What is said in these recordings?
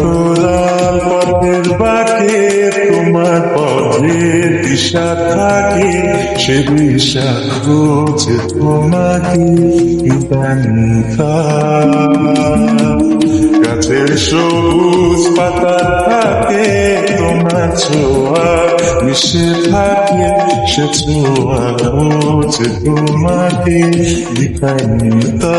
অন্তরাল পথের বাঁকে তোমার পথের দিশা থাকে, সে দিশা খোঁজে তোমাকে ইদানিকা। গাছের সবুজ পাতা থাকে তোমার ছোঁয়া মিশে থাকে, সে ছোঁয়া খোঁজে তোমাকে ইদানিকা।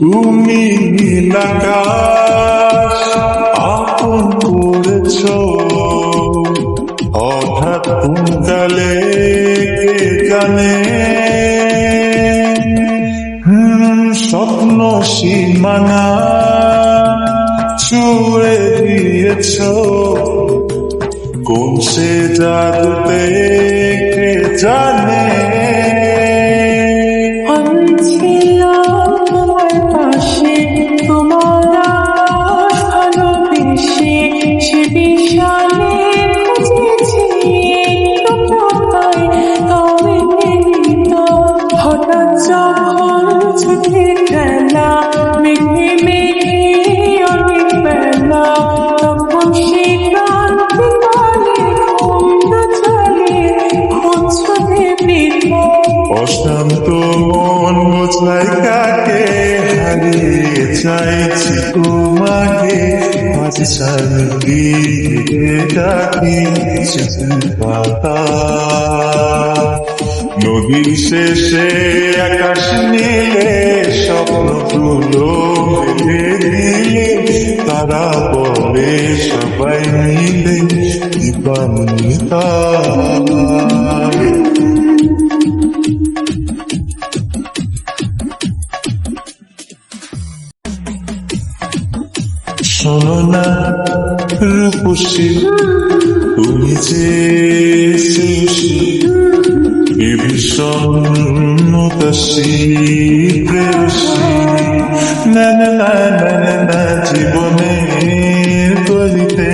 তুমি নীলাকাশ আপন করেছ, হঠাৎ কালে কে জানে স্বপ্ন সীমানা ছুঁয়ে দিয়েছ, কোন সে জাদুতে কে জানে। অশান্ত মন বোঝাই কাকে, হারিয়ে চাইছি তোমাকে, আজ সারিয়ে ডাকি পাতা। নদীর শেষে আকাশ নীলে স্বপ্নগুলো ফেলে দিলে, তারা বলে সবাই মিলে দিবান্বিতা। শোনো না রূপসী, তুমি যে সুশী বিষণ্ণতাসী প্রেয়সী, না না না না না জীবনের করিতে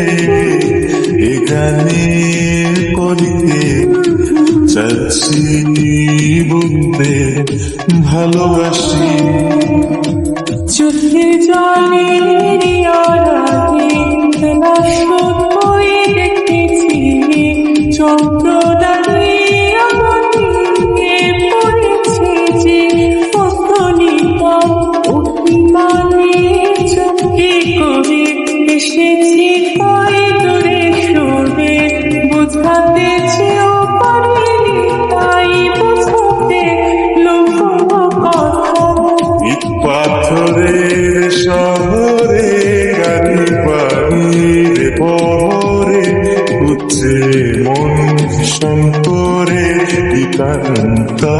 এ গানের করিতে চাচ্ছি বলতে ভালোবাসি। চোখে জলের আড়ালে নষ্ট হয়ে দেখেছি, চন্দ্র দাঁড়িয়ে আমাকে পড়েছে যে অস্তনিতা, অভিমানে চোখে করে এসেছি কয়ে দূরে সরে, বোঝাতেছে ও পারেনি তাই বোঝাতে লোক কথা। পাথরের শহরে গাড়ি পাড়ির পরে উঠছে মন ভীষণ করে পিতান্তা।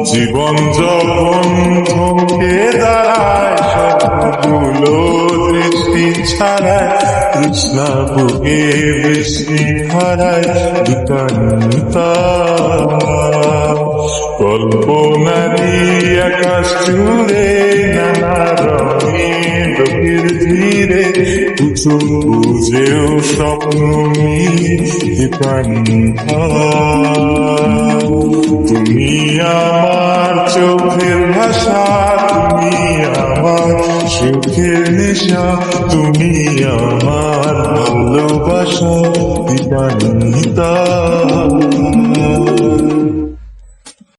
জীবন যখন থমকে দাঁড়ায় সবগুলো দৃষ্টি ছাড়ায়, তৃষ্ণা বুকে বেশি হারায় পিতান্তা। কল্পনা দিয়ে আকাশ জুড়ে নানা রঙের লোকের ধীরে, উঁচু বুঝেও স্বপ্ন মিলে পান্তা। তুমি আমার চোখের ভাষা, তুমি আমার সুখের নেশা, তুমি আমার ভালোবাসা দিবান্বিতা।